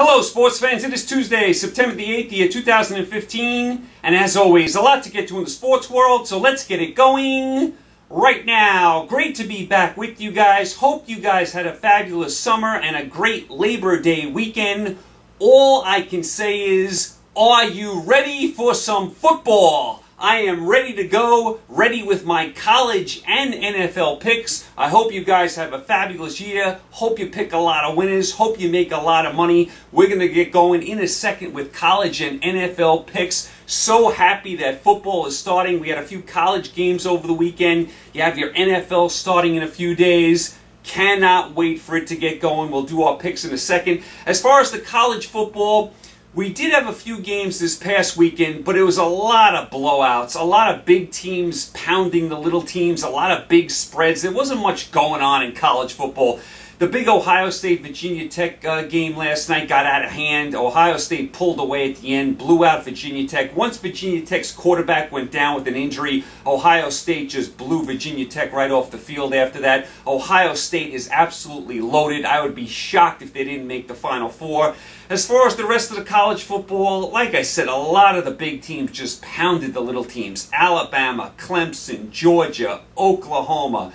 Hello sports fans, it is Tuesday, September the 8th, year 2015, and as always, a lot to get to in the sports world, so let's get it going right now. Great to be back with you guys. Hope you guys had a fabulous summer and a great Labor Day weekend. All I can say is, are you ready for some football? I am ready to go, ready with my college and NFL picks. I hope you guys have a fabulous year. Hope you pick a lot of winners. Hope you make a lot of money. We're going to get going in a second with college and NFL picks. So happy that football is starting. We had a few college games over the weekend. You have your NFL starting in a few days. Cannot wait for it to get going. We'll do our picks in a second. As far as the college football, we did have a few games this past weekend, but it was a lot of blowouts, a lot of big teams pounding the little teams, a lot of big spreads. There wasn't much going on in college football. The big Ohio State-Virginia Tech game last night got out of hand. Ohio State pulled away at the end, blew out Virginia Tech. Once Virginia Tech's quarterback went down with an injury, Ohio State just blew Virginia Tech right off the field after that. Ohio State is absolutely loaded. I would be shocked if they didn't make the Final Four. As far as the rest of the college football, like I said, a lot of the big teams just pounded the little teams. Alabama, Clemson, Georgia, Oklahoma,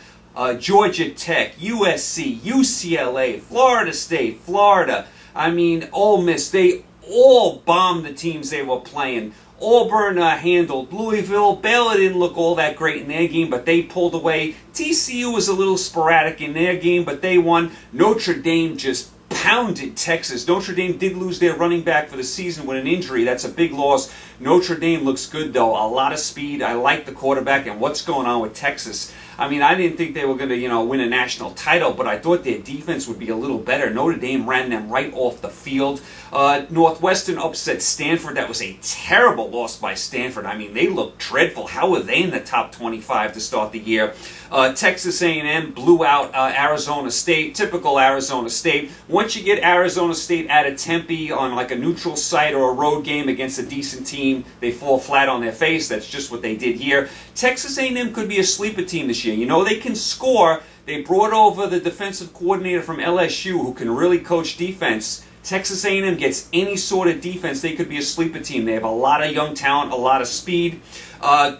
Georgia Tech, USC, UCLA, Florida State, Florida. Ole Miss. They all bombed the teams they were playing. Auburn handled Louisville. Baylor didn't look all that great in their game, but they pulled away. TCU was a little sporadic in their game, but they won. Notre Dame just pounded Texas. Notre Dame did lose their running back for the season with an injury. That's a big loss. Notre Dame looks good, though. A lot of speed. I like the quarterback and what's going on with Texas. I didn't think they were going to, win a national title, but I thought their defense would be a little better. Notre Dame ran them right off the field. Northwestern upset Stanford. That was a terrible loss by Stanford. They looked dreadful. How were they in the top 25 to start the year? Texas A&M blew out Arizona State. Typical Arizona State. Once you get Arizona State out of Tempe on like a neutral site or a road game against a decent team, they fall flat on their face. That's just what they did here. Texas A&M could be a sleeper team this year. They can score. They brought over the defensive coordinator from LSU who can really coach defense. Texas A&M gets any sort of defense, they could be a sleeper team. They have a lot of young talent, a lot of speed.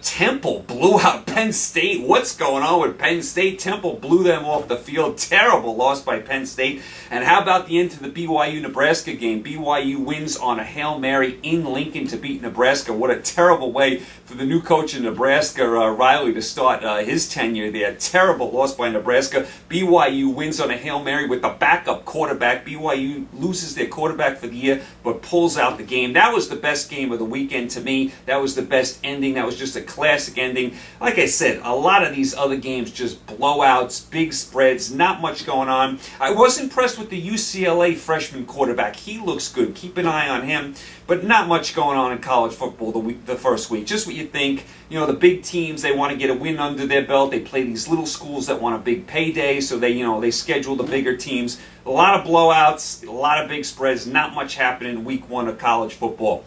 Temple blew out Penn State. What's going on with Penn State? Temple blew them off the field. Terrible loss by Penn State. And how about the end to the BYU-Nebraska game? BYU wins on a Hail Mary in Lincoln to beat Nebraska. What a terrible way for the new coach in Nebraska, Riley, to start his tenure there. Terrible loss by Nebraska. BYU wins on a Hail Mary with the backup quarterback. BYU loses their quarterback for the year, but pulls out the game. That was the best game of the weekend to me. That was the best ending. That was just a classic ending. Like I said, a lot of these other games just blowouts, big spreads, not much going on. I was impressed with the UCLA freshman quarterback. He looks good. Keep an eye on him. But not much going on in college football the first week. Just what you think. The big teams, they want to get a win under their belt. They play these little schools that want a big payday, so they schedule the bigger teams. A lot of blowouts, a lot of big spreads, not much happening week one of college football.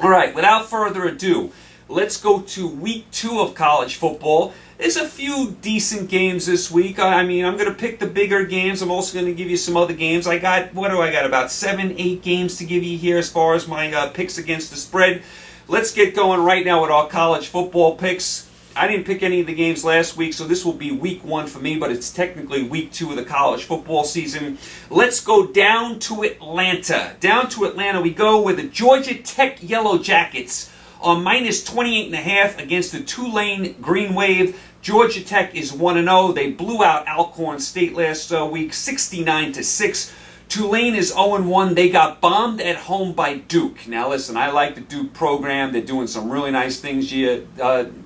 All right, without further ado, let's go to week 2 of college football. There's a few decent games this week. I'm going to pick the bigger games. I'm also going to give you some other games. I got about 7-8 games to give you here as far as my picks against the spread. Let's get going right now with our college football picks. I didn't pick any of the games last week, so this will be week 1 for me, but it's technically week 2 of the college football season. Let's go down to Atlanta. Down to Atlanta we go with the Georgia Tech Yellow Jackets on minus 28.5 against the Tulane Green Wave. Georgia Tech is 1-0. They blew out Alcorn State last week, 69-6. Tulane is 0-1. They got bombed at home by Duke. Now listen, I like the Duke program. They're doing some really nice things here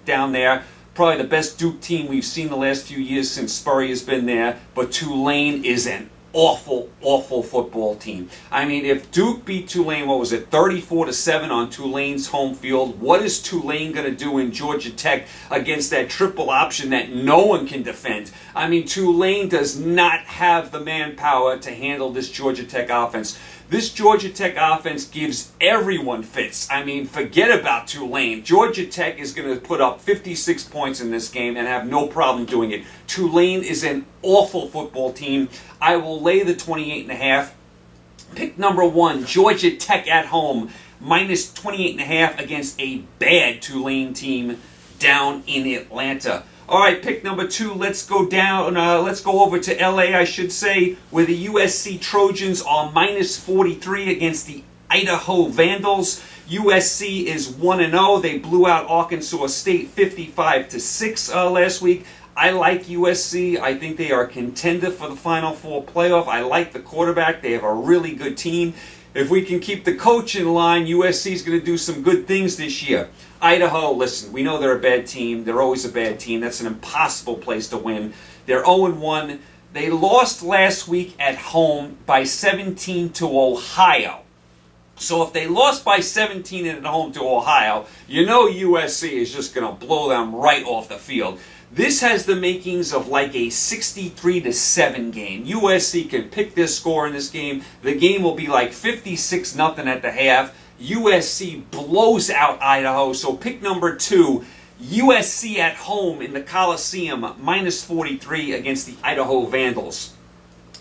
down there. Probably the best Duke team we've seen the last few years since Spurrier has been there. But Tulane is an awful, awful football team. If Duke beat Tulane, 34-7 on Tulane's home field, what is Tulane going to do in Georgia Tech against that triple option that no one can defend? Tulane does not have the manpower to handle this Georgia Tech offense. This Georgia Tech offense gives everyone fits. Forget about Tulane. Georgia Tech is going to put up 56 points in this game and have no problem doing it. Tulane is an awful football team. I will lay the 28.5. Pick number 1, Georgia Tech at home, minus 28.5 against a bad Tulane team down in Atlanta. All right, pick number 2, let's go down, let's go over to LA, I should say, where the USC Trojans are minus 43 against the Idaho Vandals. USC is 1-0. They blew out Arkansas State 55-6 last week. I like USC. I think they are a contender for the Final Four playoff. I like the quarterback. They have a really good team. If we can keep the coach in line, USC is going to do some good things this year. Idaho, listen, we know they're a bad team. They're always a bad team. That's an impossible place to win. They're 0-1. They lost last week at home by 17 to Ohio. So if they lost by 17 at home to Ohio, you know USC is just going to blow them right off the field. This has the makings of like a 63-7 game. USC can pick their score in this game. The game will be like 56-0 at the half. USC blows out Idaho. So pick number 2, USC at home in the Coliseum, minus 43 against the Idaho Vandals.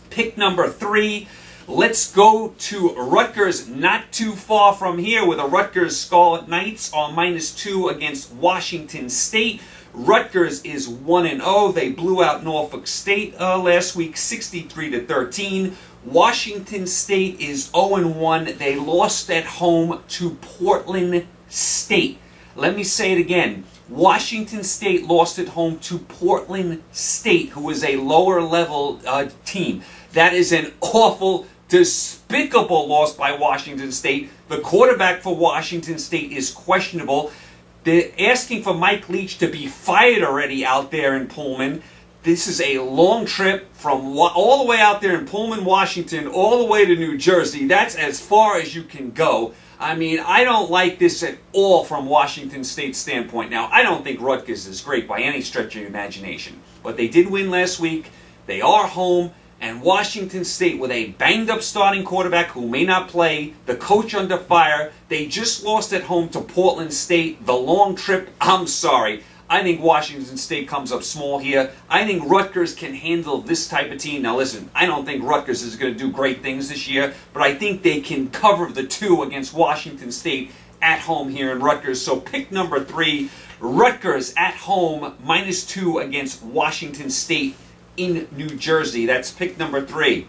Pick number 3, let's go to Rutgers, not too far from here, where the Rutgers Scarlet Knights are minus 2 against Washington State. Rutgers is 1-0. They blew out Norfolk State last week, 63-13. Washington State is 0-1. They lost at home to Portland State. Let me say it again. Washington State lost at home to Portland State, who is a lower level team. That is an awful, despicable loss by Washington State. The quarterback for Washington State is questionable. They're asking for Mike Leach to be fired already out there in Pullman. This is a long trip from all the way out there in Pullman, Washington, all the way to New Jersey. That's as far as you can go. I mean, I don't like this at all from Washington State's standpoint. Now, I don't think Rutgers is great by any stretch of your imagination. But they did win last week. They are home. And Washington State, with a banged-up starting quarterback who may not play, the coach under fire, they just lost at home to Portland State. The long trip, I'm sorry. I think Washington State comes up small here. I think Rutgers can handle this type of team. Now listen, I don't think Rutgers is going to do great things this year, but I think they can cover the 2 against Washington State at home here in Rutgers. So pick number 3, Rutgers at home, minus 2 against Washington State in New Jersey. That's pick number 3.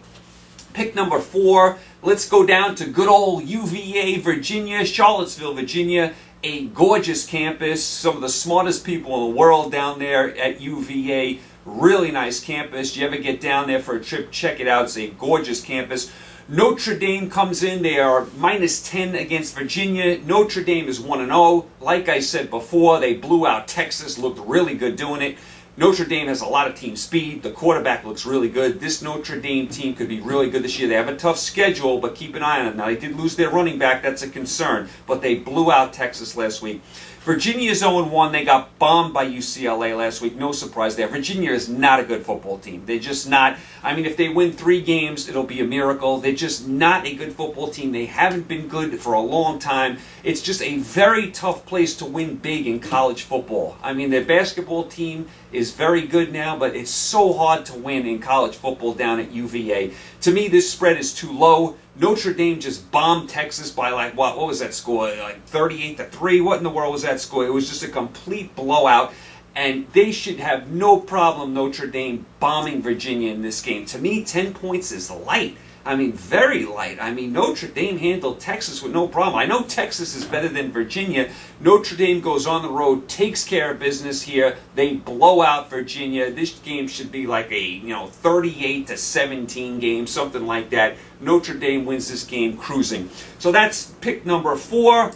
Pick number 4, let's go down to good old UVA, Virginia, Charlottesville, Virginia. A gorgeous campus, some of the smartest people in the world down there at UVA. Really nice campus. You ever get down there for a trip, check it out. It's a gorgeous campus. Notre Dame comes in. They are minus 10 against Virginia. Notre Dame is 1-0. Like I said before, they blew out Texas, looked really good doing it. Notre Dame has a lot of team speed. The quarterback looks really good. This Notre Dame team could be really good this year. They have a tough schedule, but keep an eye on it. Now, they did lose their running back. That's a concern. But they blew out Texas last week. Virginia is 0-1. They got bombed by UCLA last week. No surprise there. Virginia is not a good football team. They're just not. I mean, if they win 3 games, it'll be a miracle. They're just not a good football team. They haven't been good for a long time. It's just a very tough place to win big in college football. I mean, their basketball team is very good now, but it's so hard to win in college football down at UVA. To me, this spread is too low. Notre Dame just bombed Texas by like, what was that score? Like 38-3? What in the world was that score? It was just a complete blowout. And they should have no problem, Notre Dame, bombing Virginia in this game. To me, 10 points is light. I mean, very light. I mean, Notre Dame handled Texas with no problem. I know Texas is better than Virginia. Notre Dame goes on the road, takes care of business here. They blow out Virginia. This game should be like a 38-17 game, something like that. Notre Dame wins this game cruising. So that's pick number 4.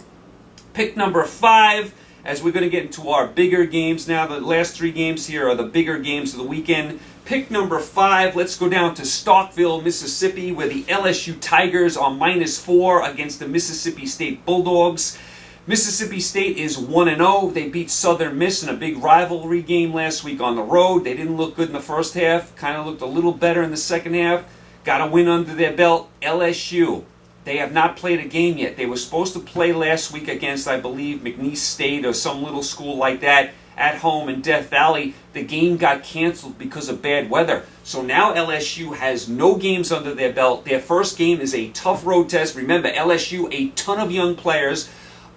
Pick number 5, as we're going to get into our bigger games now. The last 3 games here are the bigger games of the weekend. Pick number 5, let's go down to Starkville, Mississippi, where the LSU Tigers are minus 4 against the Mississippi State Bulldogs. Mississippi State is 1-0. They beat Southern Miss in a big rivalry game last week on the road. They didn't look good in the first half, kind of looked a little better in the second half. Got a win under their belt. LSU, they have not played a game yet. They were supposed to play last week against, I believe, McNeese State or some little school like that. at home in Death Valley. The game got canceled because of bad weather. So now LSU has no games under their belt. Their first game is a tough road test. Remember, LSU, a ton of young players,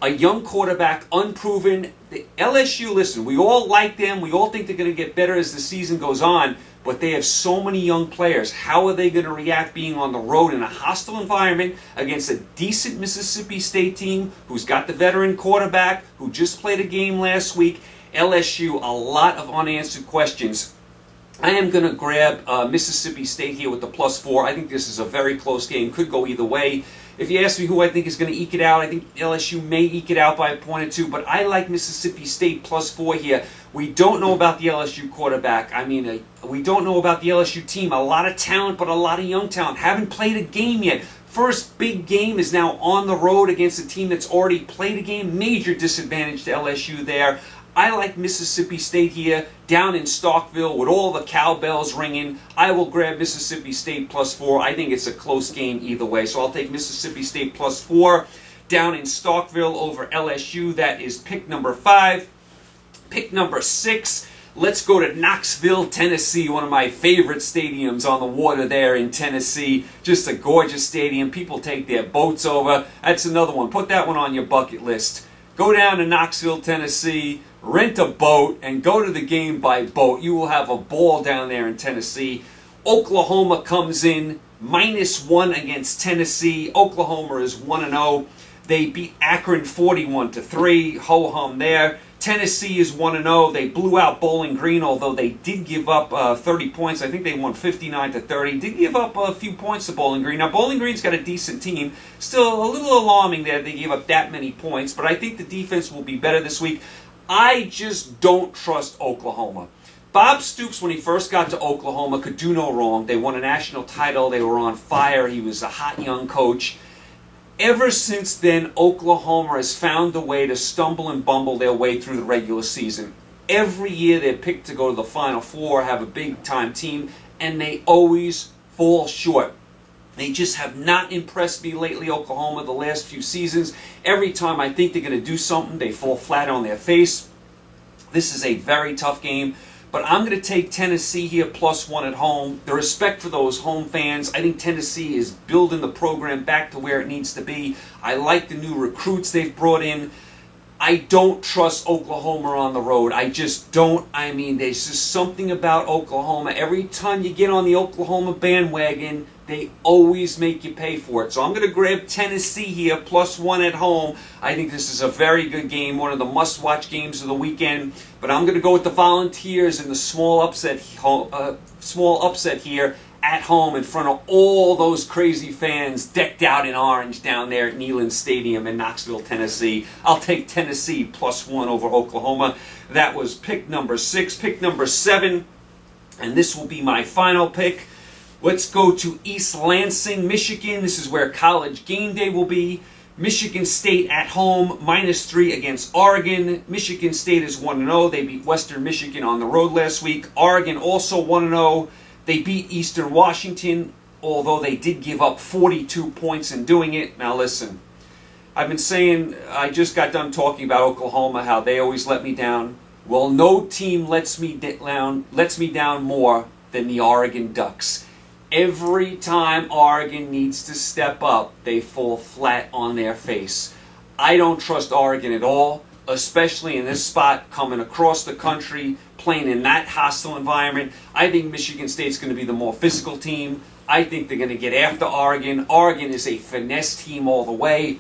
a young quarterback, unproven. The LSU, listen, we all like them. We all think they're going to get better as the season goes on, but they have so many young players. How are they going to react being on the road in a hostile environment against a decent Mississippi State team who's got the veteran quarterback, who just played a game last week? LSU, a lot of unanswered questions. I am going to grab Mississippi State here with the +4. I think this is a very close game. Could go either way. If you ask me who I think is going to eke it out, I think LSU may eke it out by a point or two, but I like Mississippi State +4 here. We don't know about the LSU quarterback. I mean, we don't know about the LSU team. A lot of talent, but a lot of young talent. Haven't played a game yet. First big game is now on the road against a team that's already played a game. Major disadvantage to LSU there. I like Mississippi State here, down in Starkville with all the cowbells ringing. I will grab Mississippi State +4. I think it's a close game either way. So I'll take Mississippi State +4 down in Starkville over LSU. That is pick number 5. Pick number 6. Let's go to Knoxville, Tennessee, one of my favorite stadiums on the water there in Tennessee. Just a gorgeous stadium. People take their boats over. That's another one. Put that one on your bucket list. Go down to Knoxville, Tennessee, rent a boat, and go to the game by boat. You will have a ball down there in Tennessee. Oklahoma comes in -1 against Tennessee. Oklahoma is 1-0. They beat Akron 41-3. Ho-hum there. Tennessee is 1-0. They blew out Bowling Green, although they did give up 30 points. I think they won 59-30. Did give up a few points to Bowling Green. Now, Bowling Green's got a decent team. Still a little alarming that they gave up that many points, but I think the defense will be better this week. I just don't trust Oklahoma. Bob Stoops, when he first got to Oklahoma, could do no wrong. They won a national title. They were on fire. He was a hot young coach. Ever since then, Oklahoma has found a way to stumble and bumble their way through the regular season. Every year they're picked to go to the Final Four, have a big-time team, and they always fall short. They just have not impressed me lately, Oklahoma, the last few seasons. Every time I think they're going to do something, they fall flat on their face. This is a very tough game. But I'm going to take Tennessee here +1 at home. The respect for those home fans. I think Tennessee is building the program back to where it needs to be. I like the new recruits they've brought in. I don't trust Oklahoma on the road. I just don't. I mean, there's just something about Oklahoma. Every time you get on the Oklahoma bandwagon, they always make you pay for it. So I'm going to grab Tennessee here +1 at home. I think this is a very good game, one of the must-watch games of the weekend. But I'm going to go with the Volunteers in the small upset here at home in front of all those crazy fans decked out in orange down there at Neyland Stadium in Knoxville, Tennessee. I'll take Tennessee +1 over Oklahoma. That was pick number 6. Pick number 7, and this will be my final pick. Let's go to East Lansing, Michigan. This is where College Game Day will be. Michigan State at home, -3 against Oregon. Michigan State is 1-0. They beat Western Michigan on the road last week. Oregon also 1-0. They beat Eastern Washington, although they did give up 42 points in doing it. Now listen, I've been saying, I just got done talking about Oklahoma, how they always let me down. Well, no team lets me down more than the Oregon Ducks. Every time Oregon needs to step up, they fall flat on their face. I don't trust Oregon at all, especially in this spot, coming across the country, playing in that hostile environment. I think Michigan State's going to be the more physical team. I think they're going to get after Oregon. Oregon is a finesse team all the way.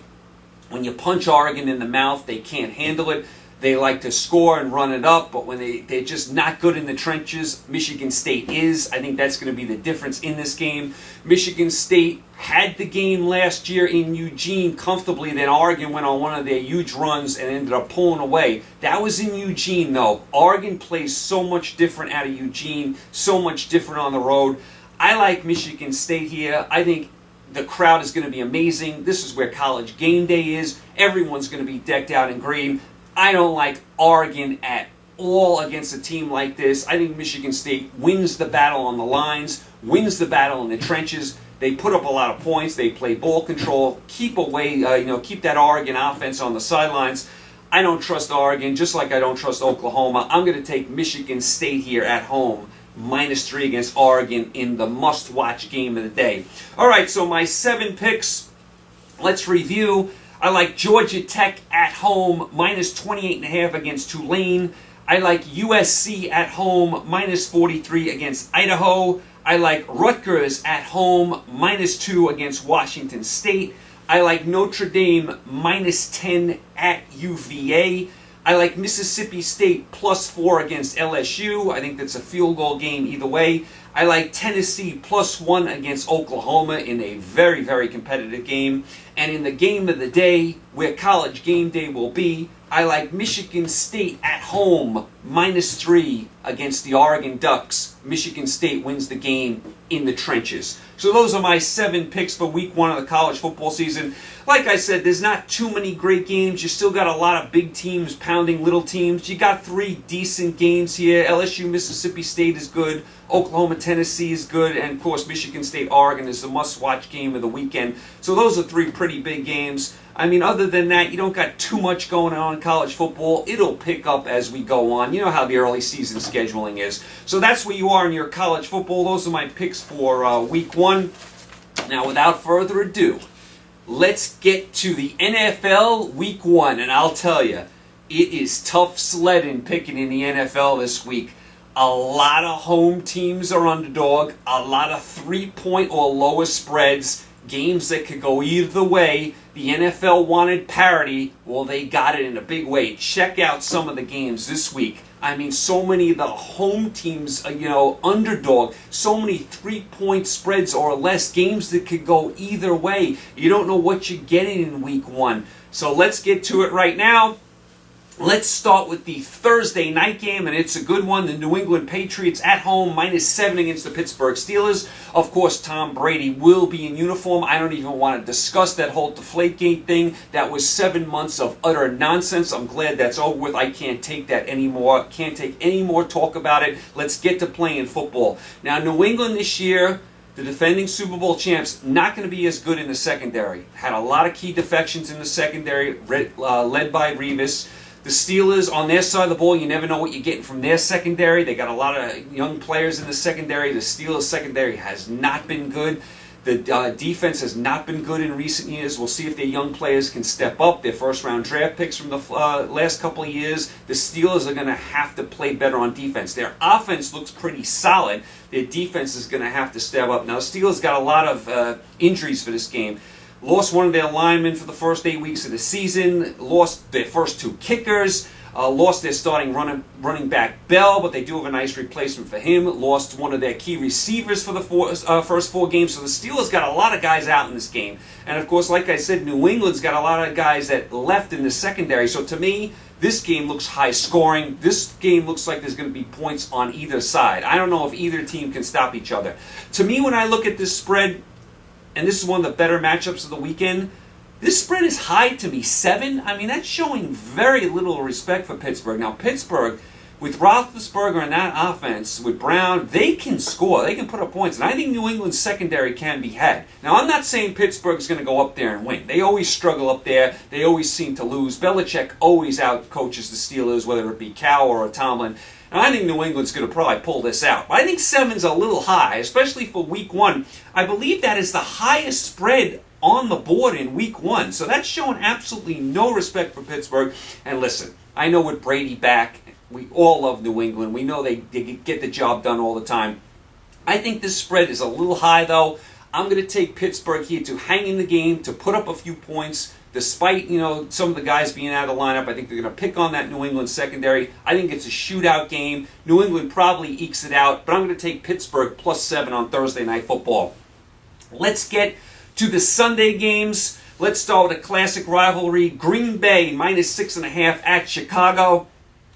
When you punch Oregon in the mouth, they can't handle it. They like to score and run it up, but when they're just not good in the trenches, Michigan State is. I think that's going to be the difference in this game. Michigan State had the game last year in Eugene comfortably, then Oregon went on one of their huge runs and ended up pulling away. That was in Eugene, though. Oregon plays so much different out of Eugene, so much different on the road. I like Michigan State here. I think the crowd is going to be amazing. This is where College Game Day is. Everyone's going to be decked out in green. I don't like Oregon at all against a team like this. I think Michigan State wins the battle on the lines, wins the battle in the trenches. They put up a lot of points. They play ball control, keep away, keep that Oregon offense on the sidelines. I don't trust Oregon, just like I don't trust Oklahoma. I'm going to take Michigan State here at home, -3 against Oregon in the must-watch game of the day. All right, so my 7 picks, let's review. I like Georgia Tech at home, -28.5 against Tulane. I like USC at home, -43 against Idaho. I like Rutgers at home, -2 against Washington State. I like Notre Dame, -10 at UVA. I like Mississippi State, +4 against LSU. I think that's a field goal game either way. I like Tennessee, +1 against Oklahoma in a very, very competitive game. And in the game of the day, where College Game Day will be, I like Michigan State at home, -3 against the Oregon Ducks. Michigan State wins the game in the trenches. So those are my 7 picks for week 1 of the college football season. Like I said, there's not too many great games. You still got a lot of big teams pounding little teams. You got 3 decent games here. LSU, Mississippi State is good. Oklahoma, Tennessee is good. And, of course, Michigan State, Oregon is the must-watch game of the weekend. So those are 3 pretty big games. I mean, other than that, you don't got too much going on in college football. It'll pick up as we go on. You know how the early season scheduling is. So that's where you are in your college football. Those are my picks for week 1. Now, without further ado, let's get to the NFL week 1. And I'll tell you, it is tough sledding picking in the NFL this week. A lot of home teams are underdog. A lot of 3-point or lower spreads. Games that could go either way. The NFL wanted parity. Well, they got it in a big way. Check out some of the games this week. I mean, so many of the home teams, underdog. So many 3-point spreads or less. Games that could go either way. You don't know what you're getting in week 1. So let's get to it right now. Let's start with the Thursday night game, and it's a good one. The New England Patriots at home, -7 against the Pittsburgh Steelers. Of course, Tom Brady will be in uniform. I don't even want to discuss that whole Deflategate thing. That was 7 months of utter nonsense. I'm glad that's over with. I can't take that anymore. Can't take any more talk about it. Let's get to playing football. Now, New England this year, the defending Super Bowl champs, not going to be as good in the secondary. Had a lot of key defections in the secondary, led by Revis. The Steelers, on their side of the ball, you never know what you're getting from their secondary. They got a lot of young players in the secondary. The Steelers secondary has not been good. The defense has not been good in recent years. We'll see if their young players can step up. Their first-round draft picks from the last couple of years. The Steelers are going to have to play better on defense. Their offense looks pretty solid. Their defense is going to have to step up. Now, the Steelers got a lot of injuries for this game. Lost one of their linemen for the first 8 weeks of the season. Lost their first 2 kickers. Lost their starting running back Bell, but they do have a nice replacement for him. Lost one of their key receivers for the first 4 games. So the Steelers got a lot of guys out in this game. And of course, like I said, New England's got a lot of guys that left in the secondary. So to me, this game looks high scoring. This game looks like there's going to be points on either side. I don't know if either team can stop each other. To me, when I look at this spread, and this is one of the better matchups of the weekend, this spread is high to me, 7. I mean, that's showing very little respect for Pittsburgh. Now, Pittsburgh, with Roethlisberger and that offense, with Brown, they can score. They can put up points. And I think New England's secondary can be had. Now, I'm not saying Pittsburgh's going to go up there and win. They always struggle up there. They always seem to lose. Belichick always out-coaches the Steelers, whether it be Cow or Tomlin. And I think New England's going to probably pull this out. But I think 7's a little high, especially for week 1. I believe that is the highest spread on the board in week 1. So that's showing absolutely no respect for Pittsburgh. And listen, I know with Brady back, we all love New England. We know they get the job done all the time. I think this spread is a little high, though. I'm going to take Pittsburgh here to hang in the game, to put up a few points. Despite, some of the guys being out of the lineup, I think they're going to pick on that New England secondary. I think it's a shootout game. New England probably ekes it out, but I'm going to take Pittsburgh +7 on Thursday Night Football. Let's get to the Sunday games. Let's start with a classic rivalry. Green Bay, -6.5 at Chicago.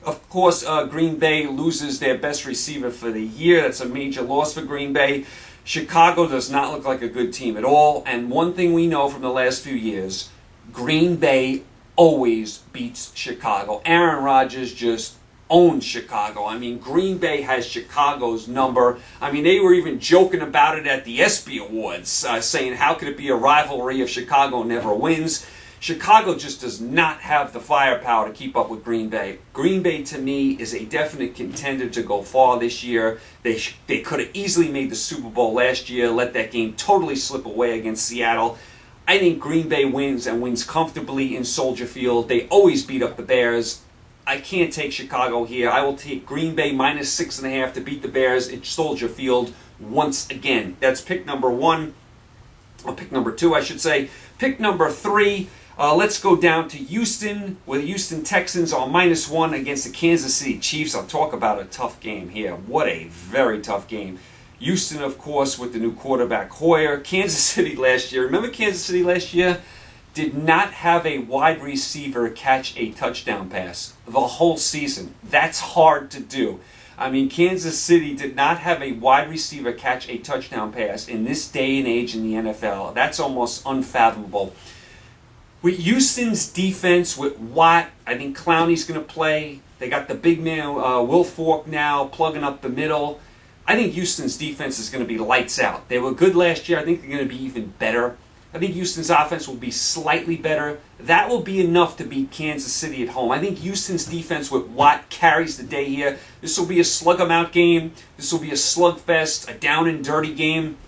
Of course, Green Bay loses their best receiver for the year. That's a major loss for Green Bay. Chicago does not look like a good team at all. And one thing we know from the last few years, Green Bay always beats Chicago. Aaron Rodgers just owns Chicago. I mean, Green Bay has Chicago's number. I mean, they were even joking about it at the ESPY Awards, saying how could it be a rivalry if Chicago never wins. Chicago just does not have the firepower to keep up with Green Bay. Green Bay, to me, is a definite contender to go far this year. They could have easily made the Super Bowl last year, let that game totally slip away against Seattle. I think Green Bay wins and wins comfortably in Soldier Field. They always beat up the Bears. I can't take Chicago here. I will take Green Bay minus 6.5 to beat the Bears at Soldier Field once again. That's pick number 1. Or pick number 2, I should say. Pick number 3. Let's go down to Houston, where the Houston Texans are -1 against the Kansas City Chiefs. I'll talk about a tough game here. What a very tough game. Houston, of course, with the new quarterback Hoyer. Kansas City last year. Remember Kansas City last year? Did not have a wide receiver catch a touchdown pass the whole season. That's hard to do. I mean, Kansas City did not have a wide receiver catch a touchdown pass in this day and age in the NFL. That's almost unfathomable. With Houston's defense, with Watt, I think Clowney's going to play. They got the big man, Will Fork, now plugging up the middle. I think Houston's defense is going to be lights out. They were good last year. I think they're going to be even better. I think Houston's offense will be slightly better. That will be enough to beat Kansas City at home. I think Houston's defense with Watt carries the day here. This will be a slug-em-out game. This will be a slugfest, a down-and-dirty game.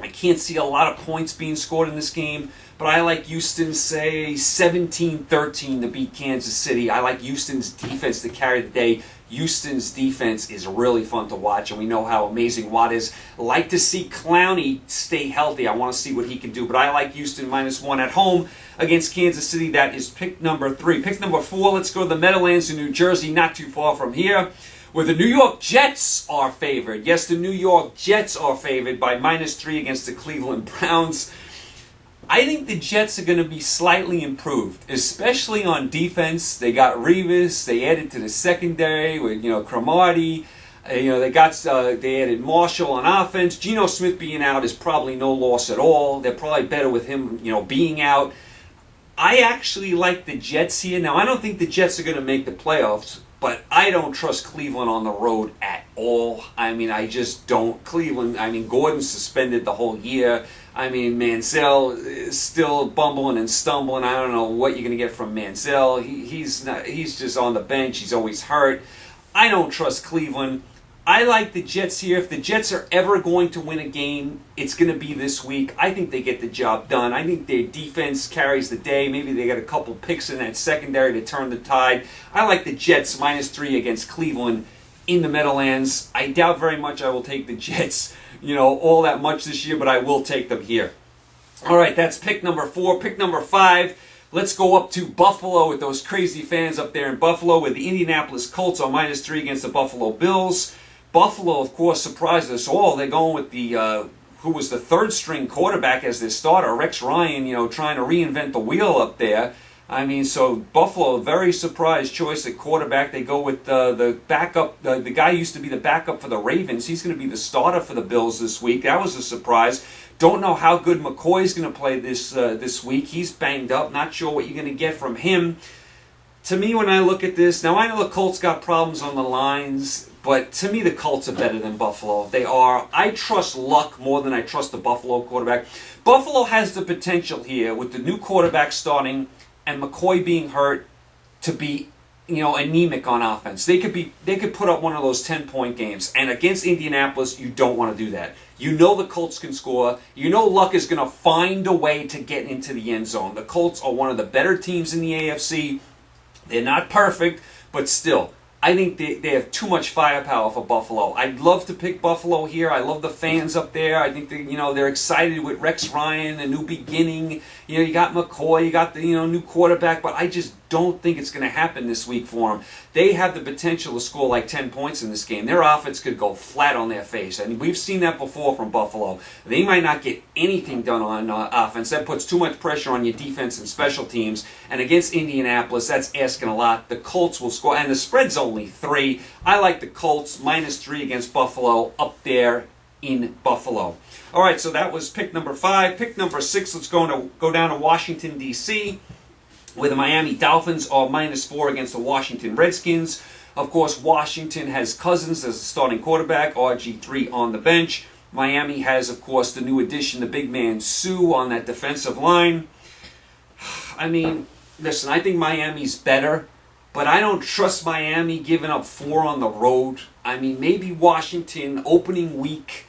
I can't see a lot of points being scored in this game, but I like Houston, say, 17-13 to beat Kansas City. I like Houston's defense to carry the day. Houston's defense is really fun to watch, and we know how amazing Watt is. Like to see Clowney stay healthy. I want to see what he can do, but I like Houston -1 at home against Kansas City. That is pick number 3. Pick number 4, let's go to the Meadowlands in New Jersey, not too far from here, where the New York Jets are favored. Yes, the New York Jets are favored by -3 against the Cleveland Browns. I think the Jets are going to be slightly improved, especially on defense. They got Revis. They added to the secondary with Cromartie. They added Marshall on offense. Geno Smith being out is probably no loss at all. They're probably better with him, being out. I actually like the Jets here. Now, I don't think the Jets are going to make the playoffs, but I don't trust Cleveland on the road at all. I mean, I just don't. Cleveland, Gordon suspended the whole year. Mansell is still bumbling and stumbling. I don't know what you're going to get from Mansell. He's just on the bench. He's always hurt. I don't trust Cleveland. I like the Jets here. If the Jets are ever going to win a game, it's going to be this week. I think they get the job done. I think their defense carries the day. Maybe they got a couple picks in that secondary to turn the tide. I like the Jets -3 against Cleveland in the Meadowlands. I doubt very much I will take the Jets, all that much this year, but I will take them here. All right, that's pick number 4. Pick number 5. Let's go up to Buffalo with those crazy fans up there in Buffalo, where the Indianapolis Colts are -3 against the Buffalo Bills. Buffalo, of course, surprised us all. They're going with the who was the third-string quarterback as their starter, Rex Ryan, trying to reinvent the wheel up there. So Buffalo, a very surprised choice at quarterback. They go with the backup. The guy used to be the backup for the Ravens. He's going to be the starter for the Bills this week. That was a surprise. Don't know how good McCoy's going to play this week. He's banged up. Not sure what you're going to get from him. To me, when I look at this, now I know the Colts got problems on the lines, but to me the Colts are better than Buffalo. They are. I trust Luck more than I trust the Buffalo quarterback. Buffalo has the potential here with the new quarterback starting and McCoy being hurt to be, anemic on offense. They could put up one of those 10-point games. And against Indianapolis, you don't want to do that. The Colts can score. Luck is going to find a way to get into the end zone. The Colts are one of the better teams in the AFC. They're not perfect, but still, I think they have too much firepower for Buffalo. I'd love to pick Buffalo here. I love the fans up there. I think they're excited with Rex Ryan, a new beginning. You got McCoy, you got the new quarterback, but I just don't think it's going to happen this week for them. They have the potential to score like 10 points in this game. Their offense could go flat on their face, and we've seen that before from Buffalo. They might not get anything done on offense. That puts too much pressure on your defense and special teams, and against Indianapolis, that's asking a lot. The Colts will score, and the spread's only 3. I like the Colts -3 against Buffalo up there in Buffalo. All right, so that was pick number 5. Pick number 6, let's go down to Washington, D.C., where the Miami Dolphins are -4 against the Washington Redskins. Of course, Washington has Cousins as a starting quarterback, RG3 on the bench. Miami has, of course, the new addition, the big man Sue on that defensive line. I mean, listen, I think Miami's better, but I don't trust Miami giving up 4 on the road. I mean, maybe Washington opening week.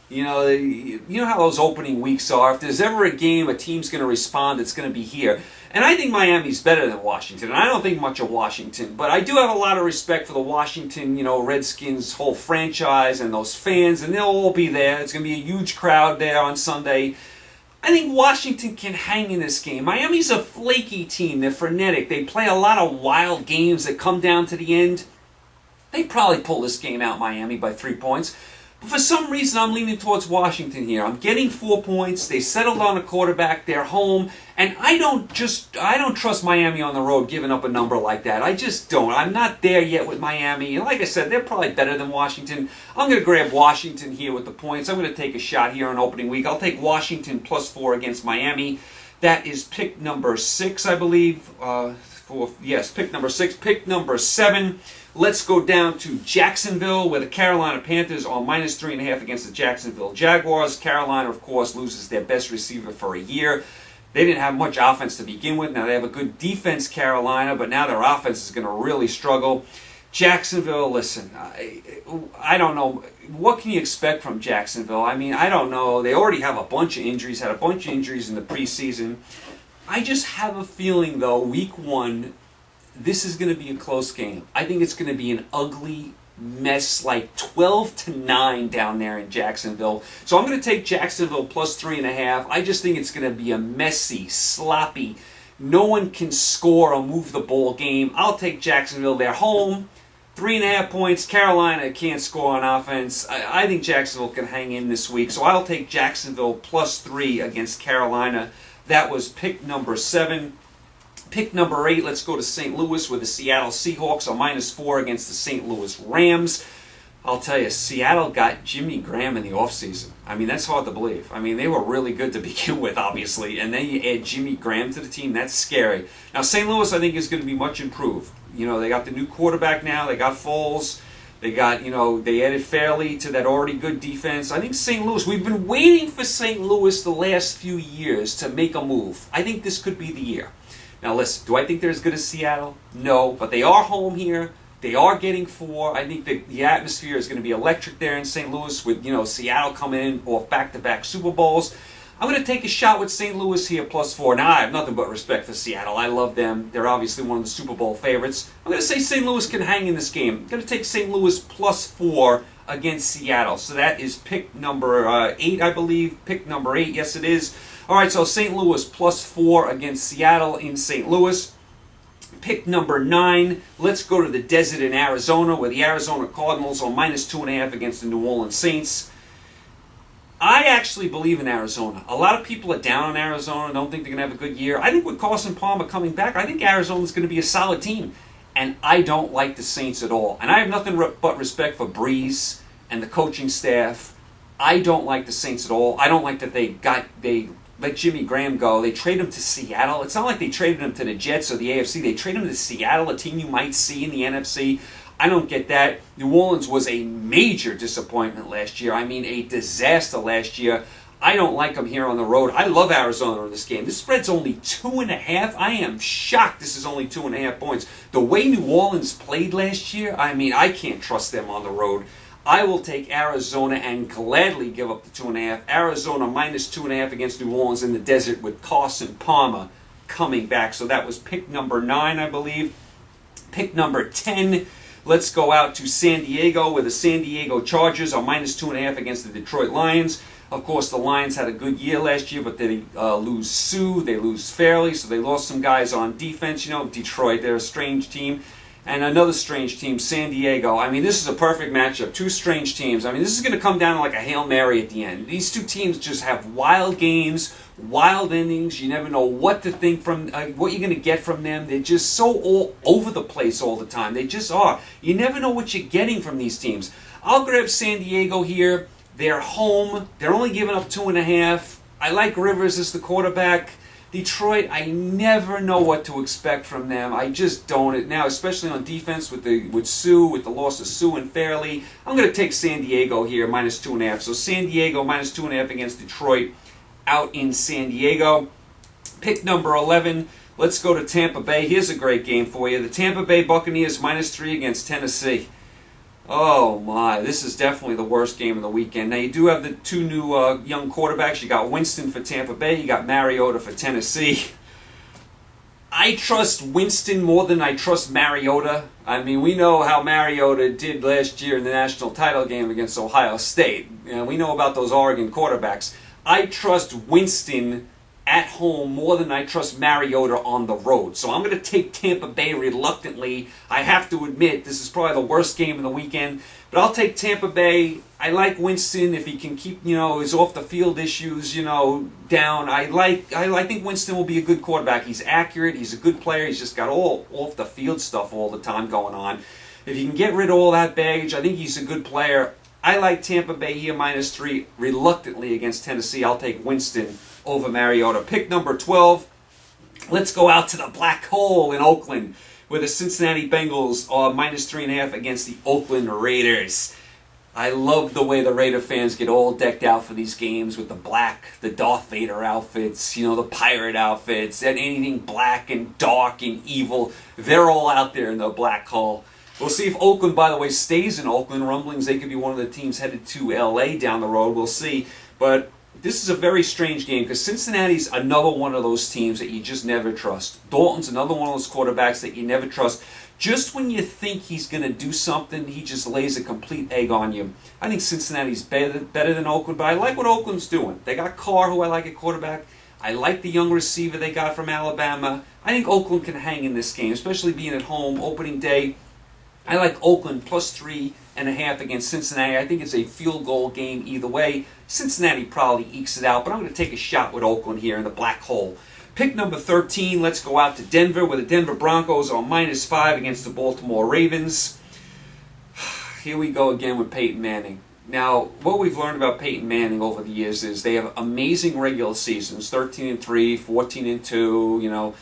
You know how those opening weeks are. If there's ever a game a team's going to respond, it's going to be here. And I think Miami's better than Washington. And I don't think much of Washington. But I do have a lot of respect for the Washington, Redskins whole franchise and those fans. And they'll all be there. It's going to be a huge crowd there on Sunday. I think Washington can hang in this game. Miami's a flaky team. They're frenetic. They play a lot of wild games that come down to the end. They probably pull this game out, Miami, by 3 points. But for some reason, I'm leaning towards Washington here. I'm getting 4 points. They settled on a quarterback. They're home. And I don't trust Miami on the road giving up a number like that. I just don't. I'm not there yet with Miami. And like I said, they're probably better than Washington. I'm going to grab Washington here with the points. I'm going to take a shot here on opening week. I'll take Washington +4 against Miami. That is pick number 6, I believe. Pick number 6. Pick number 7. Let's go down to Jacksonville, where the Carolina Panthers are -3.5 against the Jacksonville Jaguars. Carolina, of course, loses their best receiver for a year. They didn't have much offense to begin with. Now they have a good defense, Carolina, but now their offense is going to really struggle. Jacksonville, listen, I don't know. What can you expect from Jacksonville? I mean, I don't know. They already have a bunch of injuries, had a bunch of injuries in the preseason. I just have a feeling, though, week 1, this is going to be a close game. I think it's going to be an ugly mess, like 12-9 down there in Jacksonville. So I'm going to take Jacksonville +3.5. I just think it's going to be a messy, sloppy, no one can score or move the ball game. I'll take Jacksonville. They're home. 3.5 points. Carolina can't score on offense. I think Jacksonville can hang in this week. So I'll take Jacksonville +3 against Carolina. That was pick number 7. Pick number 8, let's go to St. Louis, where the Seattle Seahawks are -4 against the St. Louis Rams. I'll tell you, Seattle got Jimmy Graham in the offseason. I mean, that's hard to believe. I mean, they were really good to begin with, obviously, and then you add Jimmy Graham to the team. That's scary. Now, St. Louis, I think, is going to be much improved. They got the new quarterback now. They got Foles. They got, they added Fairley to that already good defense. I think St. Louis, we've been waiting for St. Louis the last few years to make a move. I think this could be the year. Now listen, do I think they're as good as Seattle? No, but they are home here. They are getting 4. I think the atmosphere is going to be electric there in St. Louis with, Seattle coming in off back-to-back Super Bowls. I'm going to take a shot with St. Louis here +4. Now, I have nothing but respect for Seattle. I love them. They're obviously one of the Super Bowl favorites. I'm going to say St. Louis can hang in this game. I'm going to take St. Louis +4 against Seattle. So that is pick number 8, I believe. Pick number 8, yes it is. All right, so St. Louis +4 against Seattle in St. Louis. Pick number 9, let's go to the desert in Arizona, where the Arizona Cardinals are -2.5 against the New Orleans Saints. I actually believe in Arizona. A lot of people are down on Arizona, don't think they're going to have a good year. I think with Carson Palmer coming back, I think Arizona's going to be a solid team. And I don't like the Saints at all. And I have nothing but respect for Breeze and the coaching staff. I don't like the Saints at all. I don't like that they let Jimmy Graham go. They traded him to Seattle. It's not like they traded him to the Jets or the AFC. They traded him to Seattle, a team you might see in the NFC. I don't get that. New Orleans was a major disappointment last year. I mean, a disaster last year. I don't like them here on the road. I love Arizona in this game. This spread's only 2.5. I am shocked this is only 2.5 points. The way New Orleans played last year, I mean, I can't trust them on the road. I will take Arizona and gladly give up the 2.5. Arizona -2.5 against New Orleans in the desert with Carson Palmer coming back. So that was pick number 9, I believe. Pick number 10. Let's go out to San Diego, where the San Diego Chargers are -2.5 against the Detroit Lions. Of course, the Lions had a good year last year, but they lose Sue, they lose Fairley, so they lost some guys on defense. Detroit, they're a strange team. And another strange team, San Diego. I mean, this is a perfect matchup. Two strange teams. I mean, this is going to come down to like a Hail Mary at the end. These two teams just have wild games, wild endings. You never know what to think from, what you're going to get from them. They're just so all over the place all the time. They just are. You never know what you're getting from these teams. I'll grab San Diego here. They're home. They're only giving up 2.5. I like Rivers as the quarterback. Detroit, I never know what to expect from them. I just don't. Now, especially on defense with Sue, with the loss of Sue and Fairley, I'm going to take San Diego here, -2.5. So San Diego -2.5 against Detroit out in San Diego. Pick number 11. Let's go to Tampa Bay. Here's a great game for you. The Tampa Bay Buccaneers -3 against Tennessee. Oh my, this is definitely the worst game of the weekend. Now you do have the two new young quarterbacks. You got Winston for Tampa Bay. You got Mariota for Tennessee. I trust Winston more than I trust Mariota. I mean, we know how Mariota did last year in the national title game against Ohio State. You know, we know about those Oregon quarterbacks. I trust Winston at home more than I trust Mariota on the road. So I'm going to take Tampa Bay reluctantly. I have to admit, this is probably the worst game of the weekend. But I'll take Tampa Bay. I like Winston if he can keep, his off-the-field issues, down. I think Winston will be a good quarterback. He's accurate. He's a good player. He's just got all off-the-field stuff all the time going on. If he can get rid of all that baggage, I think he's a good player. I like Tampa Bay here -3 reluctantly against Tennessee. I'll take Winston over Mariota. Pick number 12. Let's go out to the black hole in Oakland, where the Cincinnati Bengals are -3.5 against the Oakland Raiders. I love the way the Raider fans get all decked out for these games with the black, the Darth Vader outfits, the pirate outfits, and anything black and dark and evil. They're all out there in the black hole. We'll see if Oakland, by the way, stays in Oakland. Rumblings, they could be one of the teams headed to L.A. down the road. We'll see. But this is a very strange game because Cincinnati's another one of those teams that you just never trust. Dalton's another one of those quarterbacks that you never trust. Just when you think he's going to do something, he just lays a complete egg on you. I think Cincinnati's better than Oakland, but I like what Oakland's doing. They got Carr, who I like at quarterback. I like the young receiver they got from Alabama. I think Oakland can hang in this game, especially being at home, opening day. I like Oakland +3.5 against Cincinnati. I think it's a field goal game either way. Cincinnati probably ekes it out, but I'm going to take a shot with Oakland here in the black hole. Pick number 13, let's go out to Denver, where the Denver Broncos are -5 against the Baltimore Ravens. Here we go again with Peyton Manning. Now, what we've learned about Peyton Manning over the years is they have amazing regular seasons, 13-3, 14-2,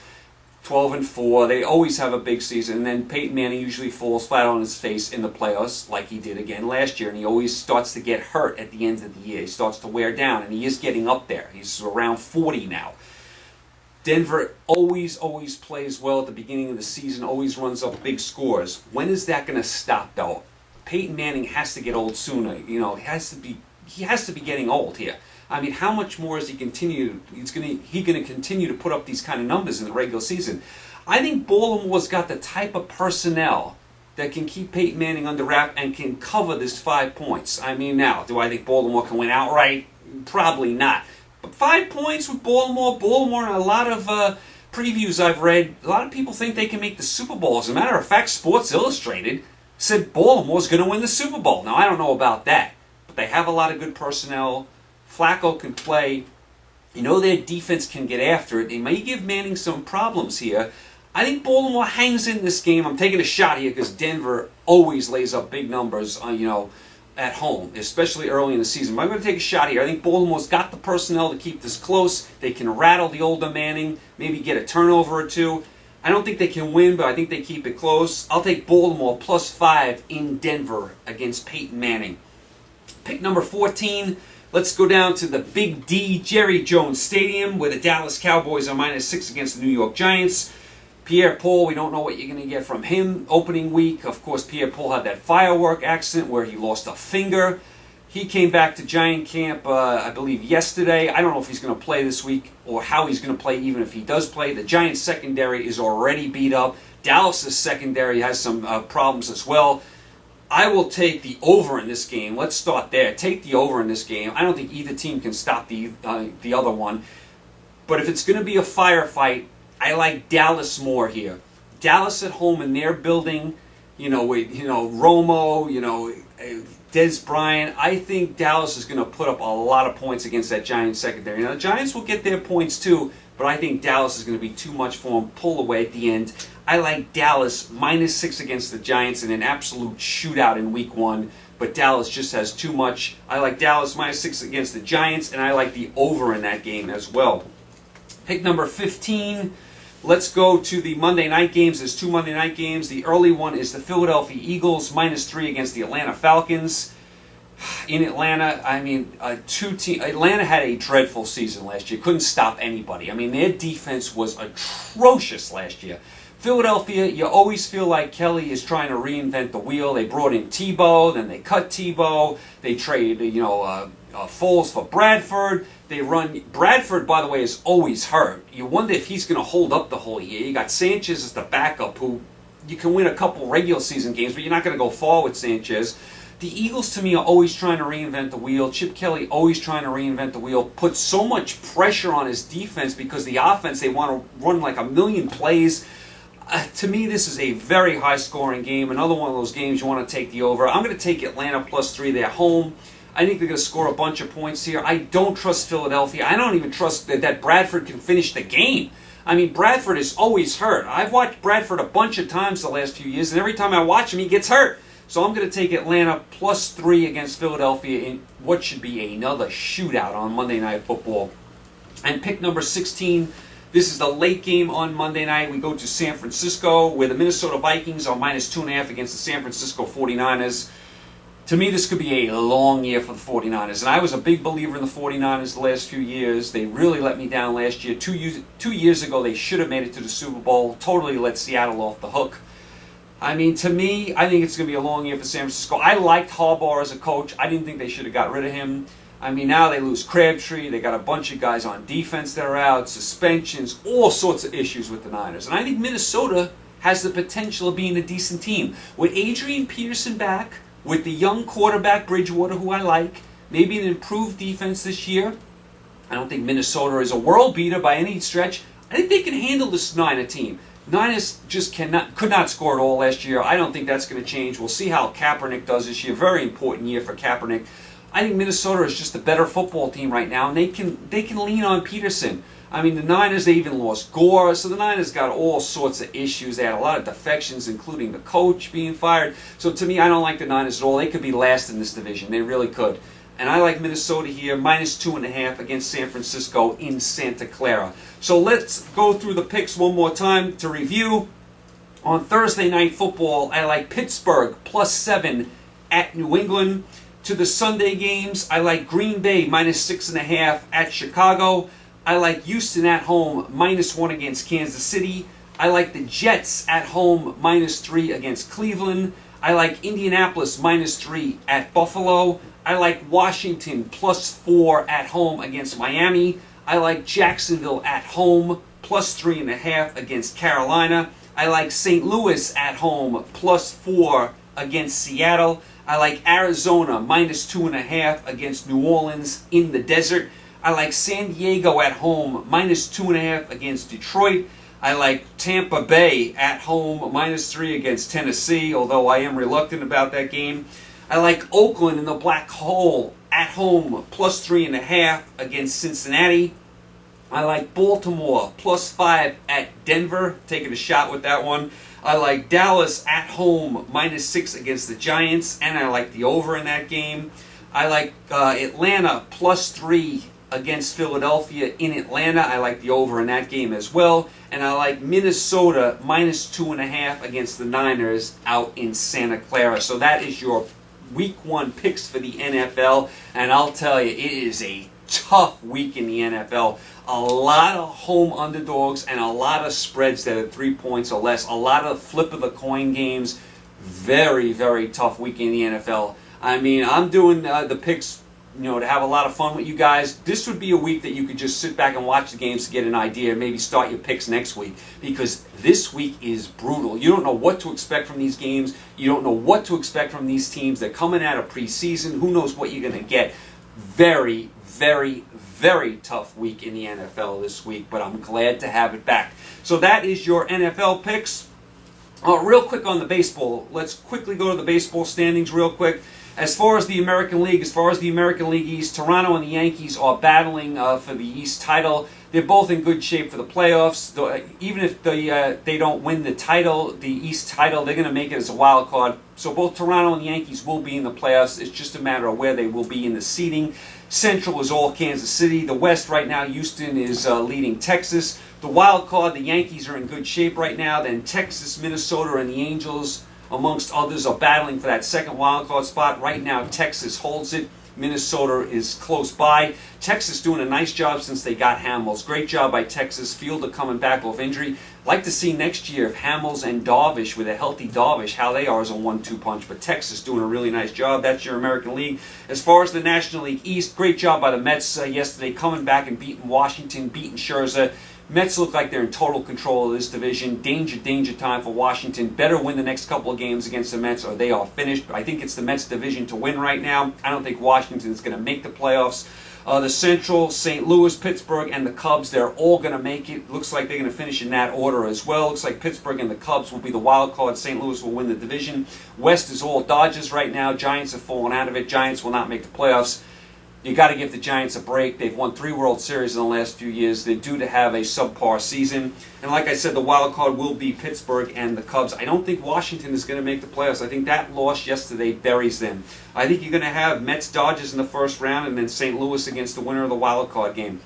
12-4. They always have a big season, and then Peyton Manning usually falls flat on his face in the playoffs, like he did again last year, and he always starts to get hurt at the end of the year. He starts to wear down, and he is getting up there. He's around 40 now. Denver always plays well at the beginning of the season, always runs up big scores. When is that going to stop, though? Peyton Manning has to get old sooner. He has to be getting old here. I mean, how much more is he going to continue to put up these kind of numbers in the regular season? I think Baltimore's got the type of personnel that can keep Peyton Manning under wrap and can cover this 5 points. I mean, now, do I think Baltimore can win outright? Probably not. But 5 points with Baltimore, in a lot of previews I've read, a lot of people think they can make the Super Bowl. As a matter of fact, Sports Illustrated said Baltimore's going to win the Super Bowl. Now, I don't know about that, but they have a lot of good personnel. Flacco can play. Their defense can get after it. They may give Manning some problems here. I think Baltimore hangs in this game. I'm taking a shot here because Denver always lays up big numbers, at home, especially early in the season. But I'm going to take a shot here. I think Baltimore's got the personnel to keep this close. They can rattle the older Manning, maybe get a turnover or two. I don't think they can win, but I think they keep it close. I'll take Baltimore +5 in Denver against Peyton Manning. Pick number 14. Let's go down to the Big D, Jerry Jones Stadium, where the Dallas Cowboys are -6 against the New York Giants. Pierre-Paul, we don't know what you're going to get from him opening week. Of course, Pierre-Paul had that firework accident where he lost a finger. He came back to Giant camp, I believe, yesterday. I don't know if he's going to play this week or how he's going to play, even if he does play. The Giants' secondary is already beat up. Dallas' secondary has some problems as well. I will take the over in this game. Let's start there. Take the over in this game. I don't think either team can stop the other one. But if it's going to be a firefight, I like Dallas more here. Dallas at home in their building, with Romo, Des Bryant. I think Dallas is going to put up a lot of points against that Giants secondary. Now the Giants will get their points too, but I think Dallas is going to be too much for them. Pull away at the end. I like Dallas -6 against the Giants in an absolute shootout in Week 1, but Dallas just has too much. I like Dallas -6 against the Giants, and I like the over in that game as well. Pick number 15. Let's go to the Monday night games. There's 2 Monday night games. The early one is the Philadelphia Eagles -3 against the Atlanta Falcons. in Atlanta, I mean, Atlanta had a dreadful season last year. Couldn't stop anybody. I mean, their defense was atrocious last year. Philadelphia, you always feel like Kelly is trying to reinvent the wheel. They brought in Tebow, then they cut Tebow. They traded, Foles for Bradford. Bradford, by the way, is always hurt. You wonder if he's going to hold up the whole year. You got Sanchez as the backup, who you can win a couple regular season games, but you're not going to go far with Sanchez. The Eagles, to me, are always trying to reinvent the wheel. Chip Kelly always trying to reinvent the wheel. Put so much pressure on his defense because the offense, they want to run like a million plays. To me, this is a very high-scoring game. Another one of those games you want to take the over. I'm going to take Atlanta +3. They're home. I think they're going to score a bunch of points here. I don't trust Philadelphia. I don't even trust that Bradford can finish the game. I mean, Bradford is always hurt. I've watched Bradford a bunch of times the last few years, and every time I watch him, he gets hurt. So I'm going to take Atlanta +3 against Philadelphia in what should be another shootout on Monday Night Football. And pick number 16, this is the late game on Monday night. We go to San Francisco, where the Minnesota Vikings are -2.5 against the San Francisco 49ers. To me, this could be a long year for the 49ers. And I was a big believer in the 49ers the last few years. They really let me down last year. 2 years ago, they should have made it to the Super Bowl. Totally let Seattle off the hook. I mean, to me, I think it's going to be a long year for San Francisco. I liked Harbaugh as a coach. I didn't think they should have got rid of him. I mean, now they lose Crabtree. They got a bunch of guys on defense that are out, suspensions, all sorts of issues with the Niners. And I think Minnesota has the potential of being a decent team. With Adrian Peterson back, with the young quarterback Bridgewater, who I like, maybe an improved defense this year. I don't think Minnesota is a world beater by any stretch. I think they can handle this Niner team. Niners just could not score at all last year. I don't think that's going to change. We'll see how Kaepernick does this year. Very important year for Kaepernick. I think Minnesota is just a better football team right now, and they can lean on Peterson. I mean, the Niners, they even lost Gore, so the Niners got all sorts of issues. They had a lot of defections, including the coach being fired. So to me, I don't like the Niners at all. They could be last in this division. They really could. And I like Minnesota here, -2.5 against San Francisco in Santa Clara. So let's go through the picks one more time to review. On Thursday Night Football, I like Pittsburgh +7 at New England. To the Sunday games, I like Green Bay -6.5 at Chicago. I like Houston at home -1 against Kansas City. I like the Jets at home -3 against Cleveland. I like Indianapolis -3 at Buffalo. I like Washington +4 at home against Miami. I like Jacksonville at home +3.5 against Carolina. I like St. Louis at home +4 against Seattle. I like Arizona -2.5 against New Orleans in the desert. I like San Diego at home -2.5 against Detroit. I like Tampa Bay at home -3 against Tennessee, although I am reluctant about that game. I like Oakland in the Black Hole at home +3.5 against Cincinnati. I like Baltimore +5 at Denver, taking a shot with that one. I like Dallas at home -6 against the Giants, and I like the over in that game. I like Atlanta +3 against Philadelphia in Atlanta. I like the over in that game as well. And I like Minnesota -2.5 against the Niners out in Santa Clara. So that is your Week 1 picks for the NFL. And I'll tell you, it is a tough week in the NFL. A lot of home underdogs and a lot of spreads that are 3 points or less. A lot of flip of the coin games. Very, very tough week in the NFL. I mean, I'm doing the picks, to have a lot of fun with you guys. This would be a week that you could just sit back and watch the games to get an idea, and maybe start your picks next week, because this week is brutal. You don't know what to expect from these games. You don't know what to expect from these teams. They're coming out of preseason. Who knows what you're going to get. Very, very, very tough week in the NFL this week, but I'm glad to have it back. So that is your NFL picks. Real quick on the baseball. Let's quickly go to the baseball standings real quick. As far as the American League East, Toronto and the Yankees are battling for the East title. They're both in good shape for the playoffs. Even if they don't win the title, the East title, they're going to make it as a wild card. So both Toronto and the Yankees will be in the playoffs. It's just a matter of where they will be in the seeding. Central is all Kansas City. The West right now, Houston is leading Texas. The wild card, the Yankees are in good shape right now. Then Texas, Minnesota, and the Angels amongst others, are battling for that second wild card spot. Right now, Texas holds it. Minnesota is close by. Texas doing a nice job since they got Hamels. Great job by Texas. Fielder coming back off injury. Like to see next year if Hamels and Darvish, with a healthy Darvish, how they are as a 1-2 punch. But Texas doing a really nice job. That's your American League. As far as the National League East, great job by the Mets yesterday, coming back and beating Washington, beating Scherzer. Mets look like they're in total control of this division. Danger time for Washington. Better win the next couple of games against the Mets or they are finished. I think it's the Mets division to win right now. I don't think Washington is going to make the playoffs. The Central, St. Louis, Pittsburgh, and the Cubs, they're all going to make it. Looks like they're going to finish in that order as well. Looks like Pittsburgh and the Cubs will be the wild card. St. Louis will win the division. West is all Dodgers right now. Giants have fallen out of it. Giants will not make the playoffs. You got to give the Giants a break. They've won 3 World Series in the last few years. They're due to have a subpar season. And like I said, the wild card will be Pittsburgh and the Cubs. I don't think Washington is going to make the playoffs. I think that loss yesterday buries them. I think you're going to have Mets-Dodgers in the first round and then St. Louis against the winner of the wild card game.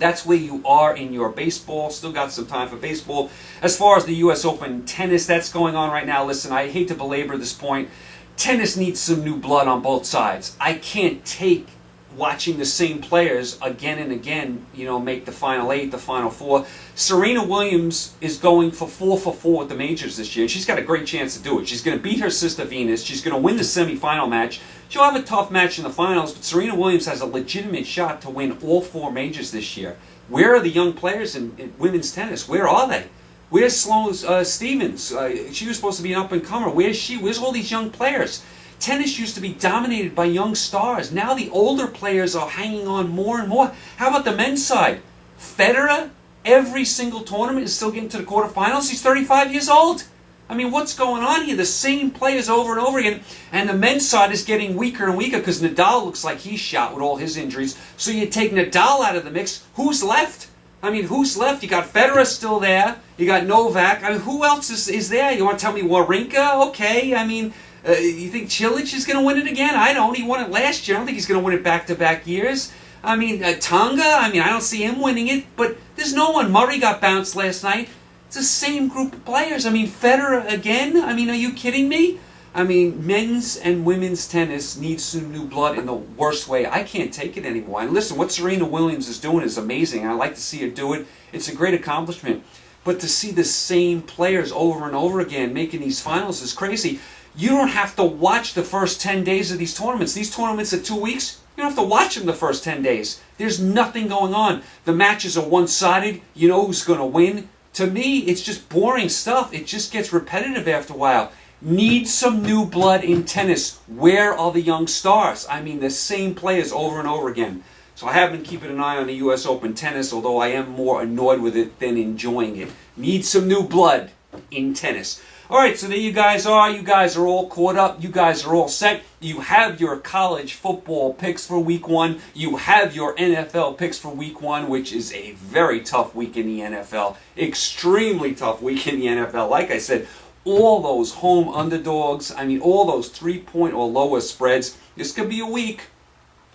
That's where you are in your baseball. Still got some time for baseball. As far as the U.S. Open tennis, that's going on right now. Listen, I hate to belabor this point. Tennis needs some new blood on both sides. I can't take watching the same players again and again, make the Final 8, the Final 4. Serena Williams is going for 4 for 4 at the majors this year. She's got a great chance to do it. She's going to beat her sister Venus. She's going to win the semifinal match. She'll have a tough match in the finals, but Serena Williams has a legitimate shot to win all 4 majors this year. Where are the young players in women's tennis? Where are they? Where's Sloane Stevens? She was supposed to be an up-and-comer. Where's she? Where's all these young players? Tennis used to be dominated by young stars. Now the older players are hanging on more and more. How about the men's side? Federer, every single tournament, is still getting to the quarterfinals. He's 35 years old. I mean, what's going on here? The same players over and over again. And the men's side is getting weaker and weaker because Nadal looks like he's shot with all his injuries. So you take Nadal out of the mix. Who's left? I mean, who's left? You got Federer still there. You got Novak. I mean, who else is there? You want to tell me Wawrinka? Okay, I mean, you think Cilic is going to win it again? I don't. He won it last year. I don't think he's going to win it back-to-back years. I mean, Tonga, I don't see him winning it. But there's no one. Murray got bounced last night. It's the same group of players. I mean, Federer again? I mean, are you kidding me? I mean, men's and women's tennis needs some new blood in the worst way. I can't take it anymore. And listen, what Serena Williams is doing is amazing. I like to see her do it. It's a great accomplishment. But to see the same players over and over again making these finals is crazy. You don't have to watch the first 10 days of these tournaments. These tournaments are 2 weeks. You don't have to watch them the first 10 days. There's nothing going on. The matches are one-sided. You know who's going to win. To me, it's just boring stuff. It just gets repetitive after a while. Need some new blood in tennis. Where are the young stars? I mean, the same players over and over again. So I have been keeping an eye on the U.S. Open tennis, although I am more annoyed with it than enjoying it. Need some new blood in tennis. All right, so there you guys are. You guys are all caught up. You guys are all set. You have your college football picks for week 1. You have your NFL picks for week 1, which is a very tough week in the NFL. Extremely tough week in the NFL. Like I said, all those home underdogs, all those 3-point or lower spreads. This could be a week.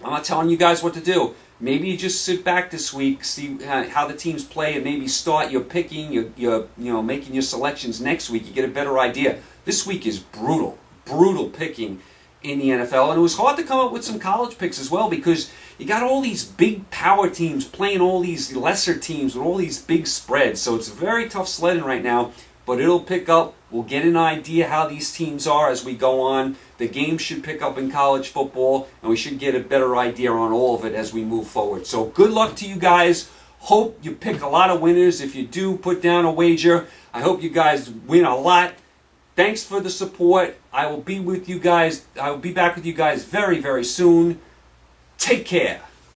I'm not telling you guys what to do. Maybe you just sit back this week, see how the teams play, and maybe start your picking, your making your selections next week. You get a better idea. This week is brutal picking in the NFL, and it was hard to come up with some college picks as well because you got all these big power teams playing all these lesser teams with all these big spreads. So it's very tough sledding right now, but it'll pick up. We'll get an idea how these teams are as we go on. The game should pick up in college football, and we should get a better idea on all of it as we move forward. So good luck to you guys. Hope you pick a lot of winners. If you do, put down a wager. I hope you guys win a lot. Thanks for the support. I will be with you guys. I will be back with you guys very, very soon. Take care.